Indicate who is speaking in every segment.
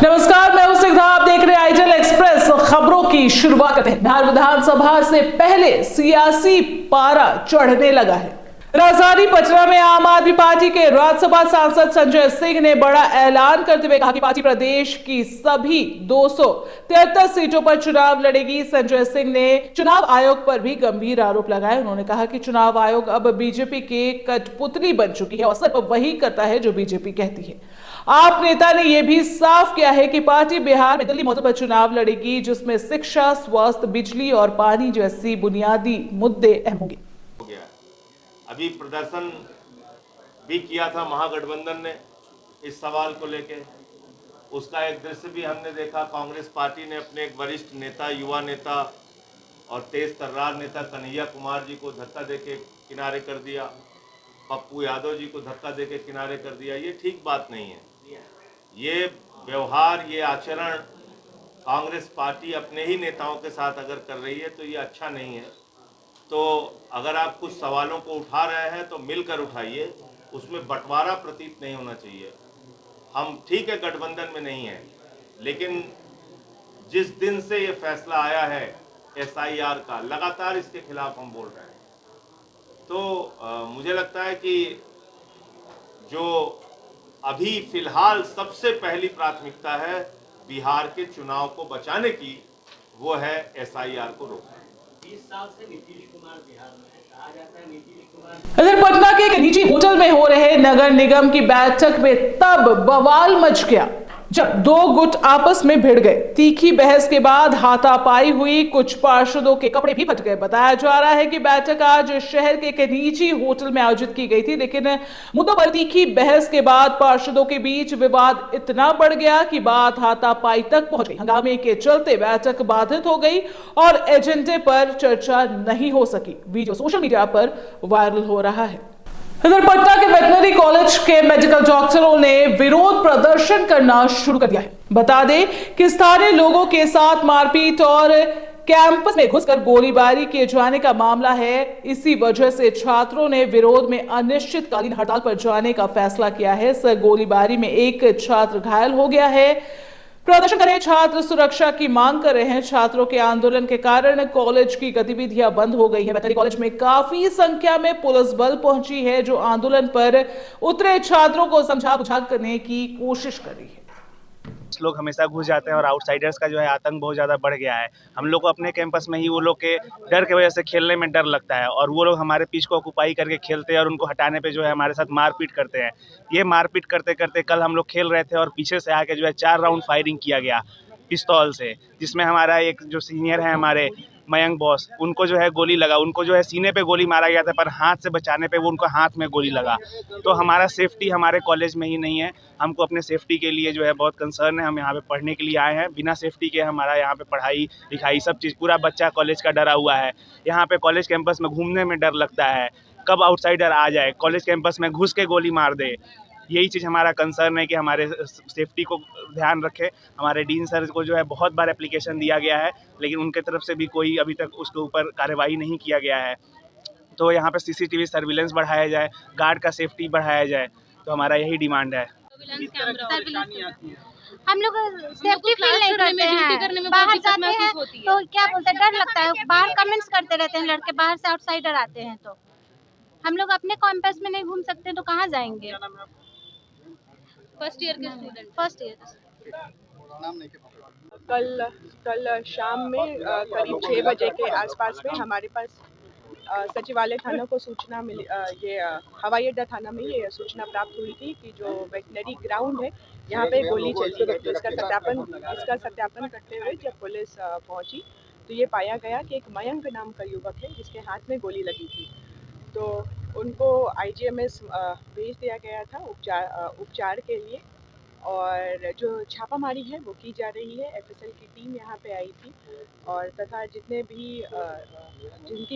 Speaker 1: नमस्कार, मैं हूं सिद्धा। आप देख रहे हैं आईजल एक्सप्रेस। खबरों की शुरुआत करते हैं। बिहार विधानसभा से पहले सियासी पारा चढ़ने लगा है। राजधानी पटना में आम आदमी पार्टी के राज्यसभा सांसद संजय सिंह ने बड़ा ऐलान करते हुए कहा कि पार्टी प्रदेश की सभी 273 सीटों पर चुनाव लड़ेगी। संजय सिंह ने चुनाव आयोग पर भी गंभीर आरोप लगाए। उन्होंने कहा कि चुनाव आयोग अब बीजेपी के कठपुतली बन चुकी है और सिर्फ वही करता है जो बीजेपी कहती है। आप नेता ने यह भी साफ किया है कि पार्टी बिहार में दिल्ली मौजूद पर चुनाव लड़ेगी, जिसमें शिक्षा, स्वास्थ्य, बिजली और पानी जैसी बुनियादी मुद्दे अहम होंगे।
Speaker 2: अभी प्रदर्शन भी किया था महागठबंधन ने इस सवाल को लेके, उसका एक दृश्य भी हमने देखा। कांग्रेस पार्टी ने अपने एक वरिष्ठ नेता, युवा नेता और तेज तर्रार नेता कन्हैया कुमार जी को धक्का देके किनारे कर दिया, पप्पू यादव जी को धक्का देके किनारे कर दिया। ये ठीक बात नहीं है। ये व्यवहार, ये आचरण कांग्रेस पार्टी अपने ही नेताओं के साथ अगर कर रही है तो ये अच्छा नहीं है। तो अगर आप कुछ सवालों को उठा रहे हैं तो मिलकर उठाइए, उसमें बंटवारा प्रतीत नहीं होना चाहिए। हम ठीक है गठबंधन में नहीं हैं, लेकिन जिस दिन से ये फैसला आया है SIR का, लगातार इसके खिलाफ हम बोल रहे हैं। तो मुझे लगता है कि जो अभी फिलहाल सबसे पहली प्राथमिकता है बिहार के चुनाव को बचाने की, वो है SIR को रोकना।
Speaker 3: 20 साल से नीतीश कुमार बिहार में है, कहा जाता है नीतीश कुमार।
Speaker 1: इधर पटना के एक निजी होटल में हो रहे नगर निगम की बैठक में तब बवाल मच गया जब दो गुट आपस में भिड़ गए। तीखी बहस के बाद हाथापाई हुई, कुछ पार्षदों के कपड़े भी फट गए। बताया जा रहा है कि बैठक आज शहर के एक निजी होटल में आयोजित की गई थी, लेकिन मुद्दों पर तीखी बहस के बाद पार्षदों के बीच विवाद इतना बढ़ गया कि बात हाथापाई तक पहुंच गई। हंगामे के चलते बैठक बाधित हो गई और एजेंडे पर चर्चा नहीं हो सकी। वीडियो सोशल मीडिया पर वायरल हो रहा है। इधर पटना के वेटनरी कॉलेज के मेडिकल डॉक्टरों ने विरोध प्रदर्शन करना शुरू कर दिया है। बता दें कि स्थानीय लोगों के साथ मारपीट और कैंपस में घुसकर गोलीबारी किए जाने का मामला है। इसी वजह से छात्रों ने विरोध में अनिश्चितकालीन हड़ताल पर जाने का फैसला किया है। इस गोलीबारी में एक छात्र घायल हो गया है। प्रदर्शन कर रहे छात्र सुरक्षा की मांग कर रहे हैं। छात्रों के आंदोलन के कारण कॉलेज की गतिविधियां बंद हो गई है। वेटनरी कॉलेज में काफी संख्या में पुलिस बल पहुंची है, जो आंदोलन पर उतरे छात्रों को समझा बुझा करने की कोशिश कर रही है।
Speaker 4: लोग हमेशा घुस जाते हैं और आउटसाइडर्स का जो है आतंक बहुत ज़्यादा बढ़ गया है। हम लोग को अपने कैंपस में ही वो लोग के डर की वजह से खेलने में डर लगता है और वो लोग हमारे पिच को ऑक्युपाई करके खेलते हैं और उनको हटाने पे जो है हमारे साथ मारपीट करते हैं। ये मारपीट करते करते कल हम लोग खेल रहे थे और पीछे से आके जो है 4 राउंड फायरिंग किया गया पिस्तौल से, जिसमें हमारा एक जो सीनियर है हमारे मयंक बॉस, उनको जो है गोली लगा। उनको जो है सीने पे गोली मारा गया था, पर हाथ से बचाने पे वो उनको हाथ में गोली लगा। तो हमारा सेफ्टी हमारे कॉलेज में ही नहीं है। हमको अपने सेफ्टी के लिए जो है बहुत कंसर्न है। हम यहाँ पे पढ़ने के लिए आए हैं। बिना सेफ्टी के हमारा यहाँ पे पढ़ाई लिखाई सब चीज़, पूरा बच्चा कॉलेज का डरा हुआ है। यहाँ पे कॉलेज कैंपस में घूमने में डर लगता है, कब आउटसाइडर आ जाए, कॉलेज कैंपस में घुस के गोली मार दे। यही चीज़ हमारा कंसर्न है कि हमारे सेफ्टी को ध्यान रखें। हमारे डीन सर को जो है बहुत बार एप्लीकेशन दिया गया है, लेकिन उनके तरफ से भी कोई अभी तक उसके ऊपर कार्रवाई नहीं किया गया है। तो यहाँ पे CCTV सर्विलेंस बढ़ाया जाए, गार्ड का सेफ्टी बढ़ाया जाए, तो हमारा यही डिमांड है।
Speaker 5: हम लोग सेफ्टी फील नहीं करते हैं, बाहर जाते हैं तो क्या बोलते हैं, डर लगता है। बाहर कमेंट्स करते रहते हैं लड़के, बाहर से आउटसाइडर आते हैं तो हम लोग अपने कैंपस में नहीं घूम सकते तो कहाँ जाएंगे।
Speaker 6: फर्स्ट ईयर के स्टूडेंट।
Speaker 5: फर्स्ट ईयर
Speaker 7: कल शाम में करीब 6 बजे के आसपास में हमारे पास सचिवालय थाना को सूचना मिली, ये हवाई अड्डा थाना में ये सूचना प्राप्त हुई थी कि जो वेटनरी ग्राउंड है यहाँ पे गोली चली है। तो इसका सत्यापन करते हुए जब पुलिस पहुंची तो ये पाया गया कि एक मयंक नाम का युवक है जिसके हाथ में गोली लगी थी। तो उनको IGMS भेज दिया गया था उपचार के लिए, और जो छापामारी है वो की जा रही है। FSL की टीम यहाँ पे आई थी और तथा जिनकी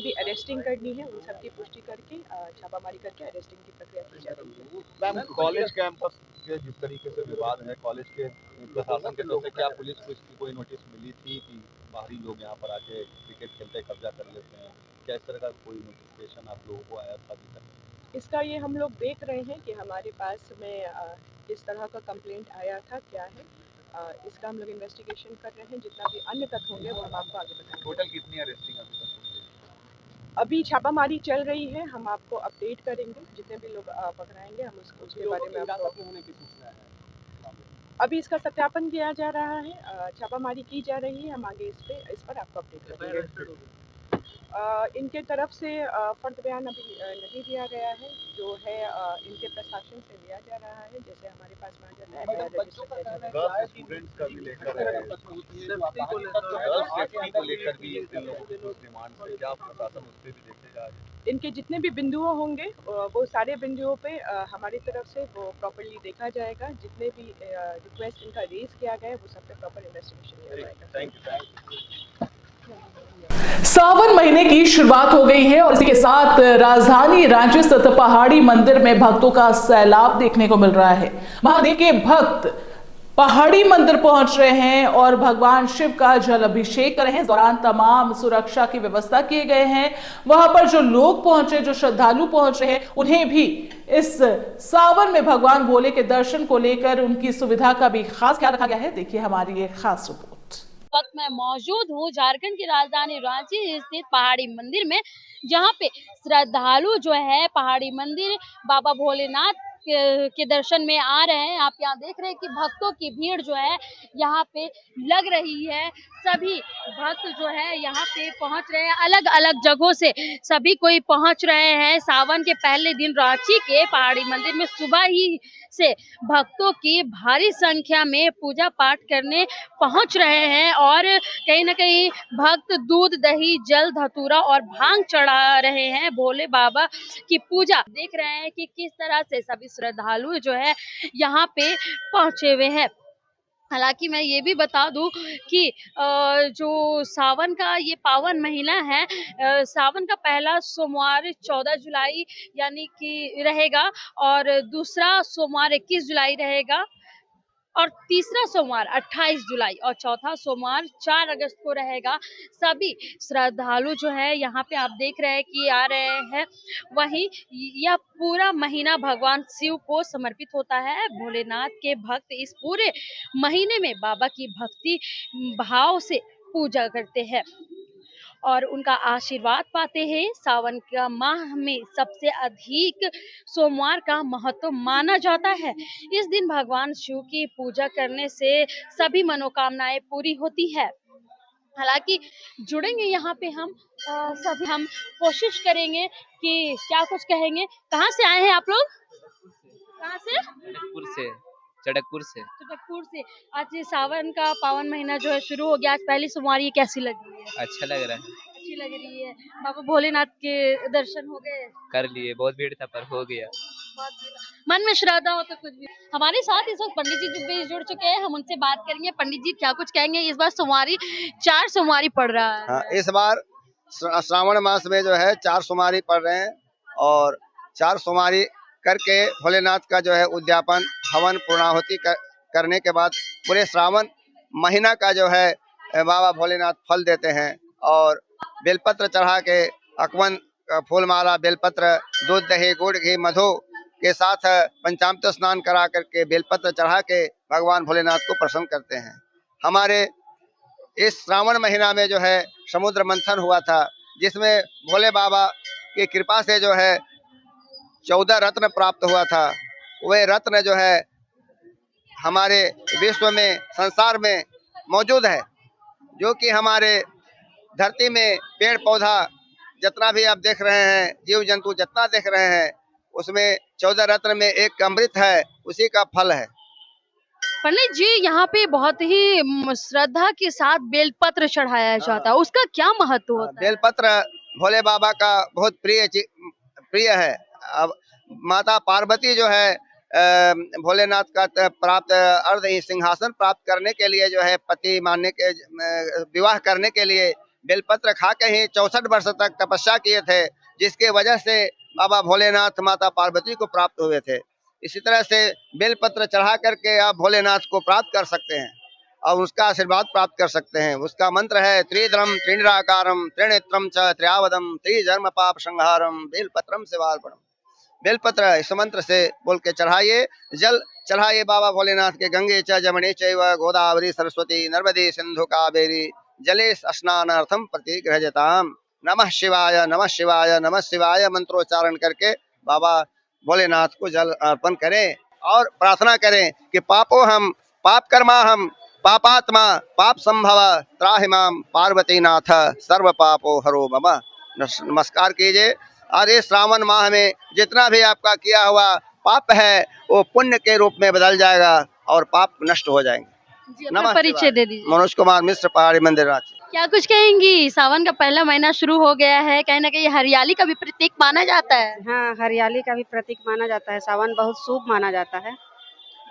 Speaker 7: भी अरेस्टिंग करनी है उन सबकी पुष्टि करके छापामारी करके अरेस्टिंग की प्रक्रिया की जा रही है।
Speaker 8: मैम, कॉलेज कैंपस के जिस तरीके से विवाद है, कॉलेज के प्रशासन के तरफ से क्या पुलिस को इसकी कोई नोटिस मिली थी कि बाहरी लोग यहाँ पर आके क्रिकेट खेलते कब्जा कर लेते हैं? क्या इस तरह का कोई नोटिफिकेशन आप लोगों को आया था अभी तक?
Speaker 7: इसका ये हम लोग देख रहे हैं कि हमारे पास में किस तरह का कंप्लेंट आया था, क्या है। इसका हम लोग इन्वेस्टिगेशन कर रहे हैं। जितना भी अन्य तथ्य होंगे वो हम आपको आगे बताएंगे।
Speaker 8: टोटल कितनी अरेस्टिंग अभी तक हुई है?
Speaker 7: अभी छापामारी चल रही है, हम आपको अपडेट करेंगे। जितने भी लोग पकड़ाएंगे हम उसके बारे में आपको
Speaker 8: होने की सूचना है।
Speaker 7: अभी इसका सत्यापन किया जा रहा है, छापामारी की जा रही है। हम आगे इस पर आपको अपडेट करेंगे। इनके तरफ से फर्द बयान अभी नहीं दिया गया है, जो है इनके प्रशासन से लिया जा रहा है। जैसे हमारे पास में आ जाता है
Speaker 8: गर्ल्स स्टूडेंट्स का भी लेकर गर्ल्स सेफ्टी को लेकर भी इन लोगों की कुछ डिमांड है, क्या प्रशासन उस पर भी देखेगा?
Speaker 7: इनके जितने भी बिंदुओं होंगे वो सारे बिंदुओं पे हमारी तरफ से वो प्रॉपर्ली देखा जाएगा। जितने भी रिक्वेस्ट इनका रेज किया गया है वो सब पे प्रॉपर इन्वेस्टिगेशन किया जाएगा।
Speaker 8: Thank you.
Speaker 1: सावन महीने की शुरुआत हो गई है और इसी के साथ राजधानी रांची स्थित पहाड़ी मंदिर में भक्तों का सैलाब देखने को मिल रहा है। महादेव के भक्त पहाड़ी मंदिर पहुंच रहे हैं और भगवान शिव का जल अभिषेक कर रहे हैं। इस दौरान तमाम सुरक्षा की व्यवस्था किए गए हैं। वहां पर जो लोग पहुंचे, जो श्रद्धालु पहुंच रहे हैं, उन्हें भी इस सावन में भगवान भोले के दर्शन को लेकर उनकी सुविधा का भी खास ख्याल रखा गया है। देखिए हमारी एक खास रिपोर्ट।
Speaker 6: वक्त मैं मौजूद हूँ झारखंड की राजधानी रांची स्थित पहाड़ी मंदिर में, जहाँ पे श्रद्धालु जो है पहाड़ी मंदिर बाबा भोलेनाथ के दर्शन में आ रहे हैं। आप यहाँ देख रहे हैं कि भक्तों की भीड़ जो है यहाँ पे लग रही है। सभी भक्त जो है यहाँ पे पहुँच रहे हैं, अलग अलग जगहों से सभी कोई पहुँच रहे हैं। सावन के पहले दिन रांची के पहाड़ी मंदिर में सुबह ही से भक्तों की भारी संख्या में पूजा पाठ करने पहुंच रहे हैं और कहीं ना कहीं भक्त दूध, दही, जल, धतूरा और भांग चढ़ा रहे हैं। भोले बाबा की पूजा देख रहे हैं कि किस तरह से सभी श्रद्धालु जो है यहाँ पे पहुंचे हुए हैं। हालांकि मैं ये भी बता दूं कि जो सावन का ये पावन महीना है, सावन का पहला सोमवार 14 जुलाई यानी कि रहेगा और दूसरा सोमवार 21 जुलाई रहेगा और तीसरा सोमवार 28 जुलाई और चौथा सोमवार 4 अगस्त को रहेगा। सभी श्रद्धालु जो है यहाँ पे आप देख रहे हैं कि आ रहे हैं। वहीं यह पूरा महीना भगवान शिव को समर्पित होता है। भोलेनाथ के भक्त इस पूरे महीने में बाबा की भक्ति भाव से पूजा करते हैं और उनका आशीर्वाद पाते हैं। सावन का माह में सबसे अधिक सोमवार का महत्व माना जाता है। इस दिन भगवान शिव की पूजा करने से सभी मनोकामनाएं पूरी होती है। हालांकि जुड़ेंगे यहाँ पे हम सभी, हम कोशिश करेंगे कि क्या कुछ कहेंगे। कहाँ से आए हैं आप लोग? कहाँ से? चटकपुर से। आज सावन का पावन महीना जो है शुरू हो गया, आज पहली सोमवारी, कैसी लग रही है?
Speaker 9: अच्छा लग रहा है।
Speaker 6: अच्छी लग रही है। बाबा भोलेनाथ के दर्शन हो गए?
Speaker 9: कर लिए, बहुत भीड़ था पर हो गया।
Speaker 6: मन में श्रद्धा हो तो कुछ भी। हमारे साथ इस वक्त पंडित जी भी जुड़ चुके हैं, हम उनसे बात करेंगे। पंडित जी क्या कुछ कहेंगे? इस बार सोमवारी 4 सोमवारी पड़ रहा है।
Speaker 10: हाँ, इस बार श्रावण मास में जो है 4 सोमवारी पड़ रहे हैं और 4 सोमवारी करके भोलेनाथ का जो है उद्यापन, हवन, पूर्णाहुति करने के बाद पूरे श्रावण महीना का जो है बाबा भोलेनाथ फल देते हैं और बेलपत्र चढ़ा के, अकवन, फूलमाला, बेलपत्र, दूध, दही, गुड़, घी, मधु के साथ पंचामृत स्नान करा करके बेलपत्र चढ़ा के भगवान भोलेनाथ को प्रसन्न करते हैं। हमारे इस श्रावण महीना में जो है समुद्र मंथन हुआ था, जिसमें भोले बाबा की कृपा से जो है 14 रत्न प्राप्त हुआ था। वे रत्न जो है हमारे विश्व में, संसार में मौजूद है, जो कि हमारे धरती में पेड़ पौधा जितना भी आप देख रहे हैं, जीव जंतु जितना देख रहे हैं, उसमें 14 रत्न में एक अमृत है, उसी का फल है।
Speaker 6: पंडित जी, यहाँ पे बहुत ही श्रद्धा के साथ बेलपत्र चढ़ाया जाता है, उसका क्या महत्व होता है?
Speaker 10: बेलपत्र भोले बाबा का बहुत प्रिय है। अब माता पार्वती जो है भोलेनाथ का प्राप्त अर्ध सिंहासन प्राप्त करने के लिए जो है पति मानने के, विवाह करने के लिए बेलपत्र खा के ही 64 वर्ष तक तपस्या किए थे, जिसके वजह से बाबा भोलेनाथ माता पार्वती को प्राप्त हुए थे। इसी तरह से बेलपत्र चढ़ा करके आप भोलेनाथ को प्राप्त कर सकते हैं और उसका आशीर्वाद प्राप्त कर सकते हैं। उसका मंत्र है त्रिद्रम त्रिनिराकारम त्रिनेत्रम च त्रियावदम त्रिजन्म पाप संहारम बेलपत्रम सेवार्पणम। बेलपत्र इस मंत्र से बोल के चढ़ाइए। जल चढ़ाइए बाबा भोलेनाथ के गंगे च जमने चैव गोदावरी सरस्वती नर्मदे सिंधु कावेरी जले स्नानार्थम प्रतिगृहजताम। नमः शिवाय नमः शिवाय नमः शिवाय मंत्रोच्चारण करके बाबा भोलेनाथ को जल अर्पण करें और प्रार्थना करें कि पापो हम पाप कर्मा हम पापात्मा पाप संभव त्राहिमाम पार्वती नाथ सर्व पापो हरो मम। नमस्कार कीजिए। और इस श्रावण माह में जितना भी आपका किया हुआ पाप है वो पुण्य के रूप में बदल जाएगा और पाप नष्ट हो जाएंगे।
Speaker 6: जी, अपना परिचय दे दीजिए।
Speaker 10: मनोज कुमार मिश्र, पहाड़ी मंदिर रांची।
Speaker 6: क्या कुछ कहेंगी? सावन का पहला महीना शुरू हो गया है, कहीं ना कहीं हरियाली का भी प्रतीक माना जाता है।
Speaker 11: हाँ, हरियाली का भी प्रतीक माना जाता है। सावन बहुत शुभ माना जाता है।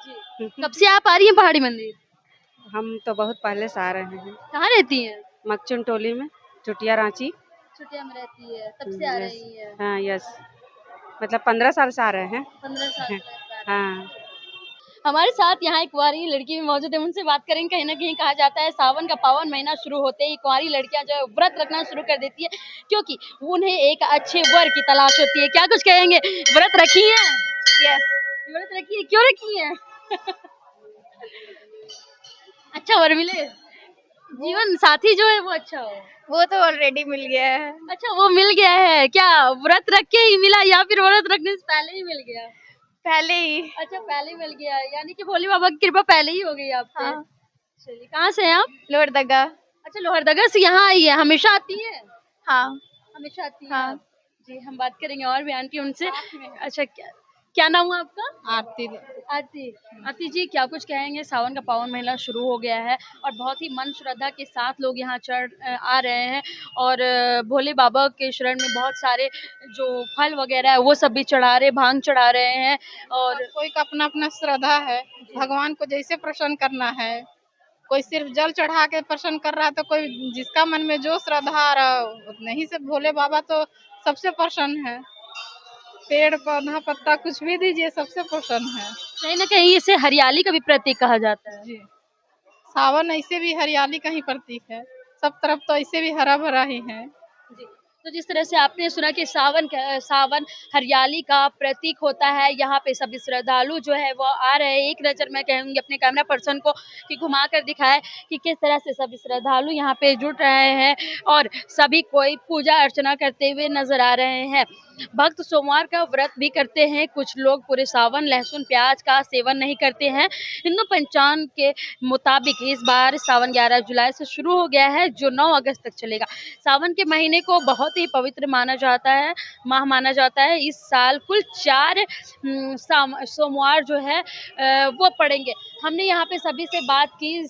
Speaker 6: जी। कब से आप आ रही हैं पहाड़ी मंदिर?
Speaker 11: हम तो बहुत पहले से आ रहे हैं।
Speaker 6: कहाँ रहती हैं?
Speaker 11: मकचुन टोली में, चुटिया रांची।
Speaker 6: छुट्टियां में रहती है, तब से आ रही है।
Speaker 11: हाँ, यस, मतलब 15 साल से आ रहे हैं।
Speaker 6: 15 साल।
Speaker 11: हाँ।
Speaker 6: हमारे साथ यहाँ एक कुंवारी लड़की भी मौजूद है, उनसे बात करेंगे। कहीं ना कहीं कहा जाता है सावन का पावन महीना शुरू होते ही कुंवारी लड़कियां जो है व्रत रखना शुरू कर देती है, क्योंकि उन्हें एक अच्छे वर की तलाश होती है। क्या कुछ कहेंगे? व्रत रखी है? यस, व्रत रखी है। क्यों रखी है? अच्छा वर मिले, जीवन साथी जो है वो अच्छा हो।
Speaker 5: वो तो ऑलरेडी मिल गया है।
Speaker 6: अच्छा, वो मिल गया है। क्या व्रत रख के ही मिला या फिर व्रत रखने से पहले ही मिल गया?
Speaker 5: पहले ही।
Speaker 6: अच्छा, पहले मिल गया, यानी कि भोले बाबा की कृपा पहले ही हो गई आप पे।
Speaker 5: हाँ।
Speaker 6: चलिए, कहाँ से हैं आप?
Speaker 5: लोहरदगा।
Speaker 6: अच्छा, लोहरदगा से यहाँ आई है। हमेशा आती है?
Speaker 5: हाँ,
Speaker 6: हमेशा आती है।
Speaker 5: हाँ।
Speaker 6: जी, हम बात करेंगे और भी आंटी उनसे। अच्छा, क्या नाम हुआ आपका?
Speaker 11: आरती।
Speaker 6: आरती। आरती जी, क्या कुछ कहेंगे? सावन का पावन महीना शुरू हो गया है और बहुत ही मन श्रद्धा के साथ लोग यहाँ आ रहे हैं और भोले बाबा के शरण में बहुत सारे जो फल वगैरह है वो सब भी चढ़ा रहे, भांग चढ़ा रहे हैं। और
Speaker 12: कोई का अपना अपना श्रद्धा है, भगवान को जैसे प्रसन्न करना है। कोई सिर्फ जल चढ़ा के प्रसन्न कर रहा है, तो कोई जिसका मन में जो श्रद्धा आ रहा उतने ही से भोले बाबा तो सबसे प्रसन्न है। पेड़ पौधा पत्ता कुछ भी दीजिए, सबसे प्रसन्न है।
Speaker 6: कहीं ना कहीं इसे हरियाली का भी प्रतीक कहा जाता है।
Speaker 12: जी, सावन ऐसे भी हरियाली का ही प्रतीक है। सब तरफ तो ऐसे भी हरा भरा ही है।
Speaker 6: जी। तो जिस तरह से आपने सुना कि सावन हरियाली का प्रतीक होता है, यहाँ पे सभी श्रद्धालु जो है वो आ रहे हैं। एक नज़र मैं कहूँगी अपने कैमरा पर्सन को कि घुमा कर दिखाए कि किस तरह से सभी श्रद्धालु यहाँ पे जुट रहे हैं और सभी कोई पूजा अर्चना करते हुए नजर आ रहे हैं। भक्त सोमवार का व्रत भी करते हैं। कुछ लोग पूरे सावन लहसुन प्याज का सेवन नहीं करते हैं। हिंदू पंचांग के मुताबिक इस बार सावन 11 जुलाई से शुरू हो गया है, जो 9 अगस्त तक चलेगा। सावन के महीने को बहुत ही पवित्र माना जाता है, माह माना जाता है। इस साल कुल 4 सोमवार जो है वो पड़ेंगे। हमने यहाँ पे सभी से बात की,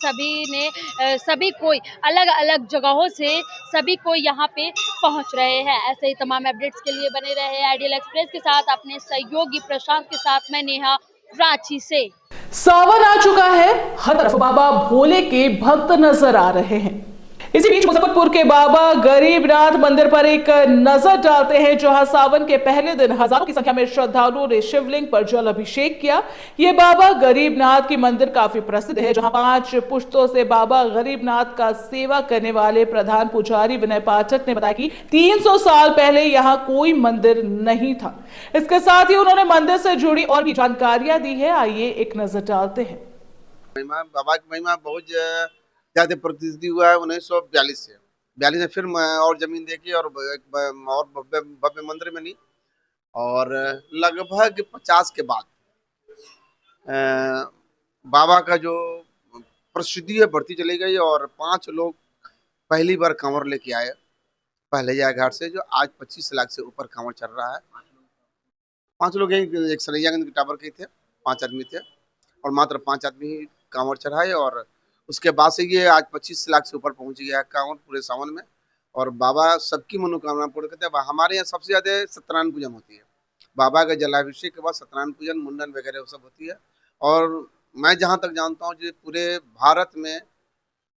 Speaker 6: सभी कोई अलग अलग जगहों से सभी कोई यहाँ पे पहुँच रहे हैं। ऐसे ही तमाम अपडेट्स के लिए बने रहे आइडियल एक्सप्रेस के साथ। अपने सहयोगी प्रशांत के साथ मैं नेहा, रांची से।
Speaker 1: सावन आ चुका है, हर तरफ बाबा भोले के भक्त नजर आ रहे हैं। इसी बीच मुजफ्फरपुर के बाबा गरीबनाथ मंदिर पर एक नजर डालते हैं, जहां सावन के पहले दिन हजारों की संख्या में श्रद्धालुओं ने शिवलिंग पर जल अभिषेक किया। ये बाबा गरीबनाथ की मंदिर काफी प्रसिद्ध है, जहां 5 पुश्तों से बाबा गरीबनाथ का सेवा करने वाले प्रधान पुजारी विनय पाठक ने बताया कि 300 साल पहले यहाँ कोई मंदिर नहीं था। इसके साथ ही उन्होंने मंदिर से जुड़ी और भी जानकारियां दी है। आइए एक नजर डालते हैं।
Speaker 13: बाबा की महिमा बहुत ज्यादा प्रसिद्धि हुआ है 1942 से। 42 में फिर और जमीन देखी और भव्य मंदिर बनी और लगभग 50 के बाद बाबा का जो प्रसिद्धि है बढ़ती चली गई और 5 लोग पहली बार कांवर लेके आए पहले जाए घाट से, जो आज 25 लाख से ऊपर कांवर चल रहा है। 5 लोग एक सरैयागंज के टावर के थे, 5 आदमी थे और मात्र 5 आदमी ही कांवर चढ़ाए और उसके बाद से ये आज 25 लाख से ऊपर पहुंच गया है कांवर पूरे सावन में। और बाबा सबकी मनोकामना पूर्ण करते हैं। हमारे यहाँ सबसे ज्यादा सत्यनारायण पूजन होती है। बाबा का जलाभिषेक के बाद सत्यनारायण पूजन, मुंडन वगैरह सब होती है। और मैं जहाँ तक जानता हूँ जो पूरे भारत में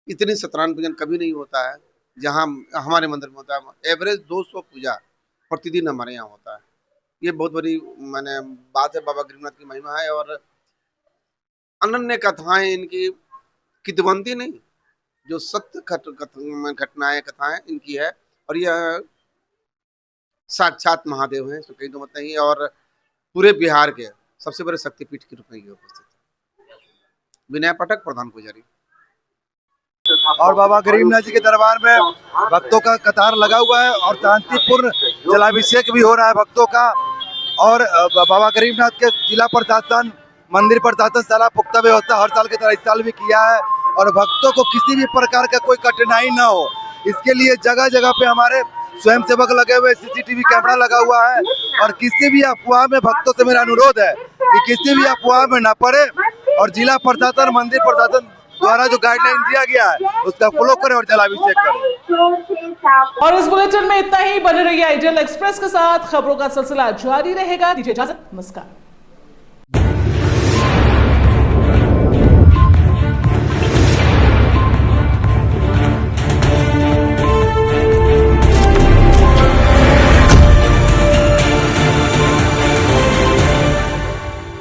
Speaker 13: इतनी सत्यनारायण पूजन कभी नहीं होता है जहाँ हमारे मंदिर में होता है। एवरेज 200 पूजा प्रतिदिन हमारे यहाँ होता है। ये बहुत बड़ी मैंने बात है, बाबा गरीबनाथ की महिमा है। और अनन्य कथाएं इनकी कितवंती नहीं, जो सत्य कथाएं इनकी है। और यह साक्षात महादेव हैं, तो कहीं तो मत नहीं। और पूरे बिहार के सबसे बड़े शक्तिपीठ के रूप में ये उपस्थित है। विनय पाठक, प्रधान पुजारी।
Speaker 14: और बाबा गरीबनाथ जी के दरबार में भक्तों का कतार लगा हुआ है और शांतिपूर्ण जलाभिषेक भी हो रहा है भक्तों का। और बाबा गरीबनाथ के जिला प्रशासन, मंदिर प्रशासन सारा पुख्ता व्यवस्था हर साल की तरह इस साल भी किया है और भक्तों को किसी भी प्रकार का कोई कठिनाई न हो, इसके लिए जगह जगह पे हमारे स्वयंसेवक लगे हुए, CCTV कैमरा लगा हुआ है। और किसी भी अफवाह में भक्तों से मेरा अनुरोध है कि किसी भी अफवाह में न पड़े और जिला प्रशासन, मंदिर प्रशासन द्वारा जो गाइडलाइन दिया गया है उसका फॉलो करें और जलाभिषेक करें।
Speaker 1: और इस बुलेटिन में इतना ही। बने रहिए आइडियल एक्सप्रेस के साथ, खबरों का सिलसिला जारी रहेगा। दीजिए इजाजत, नमस्कार।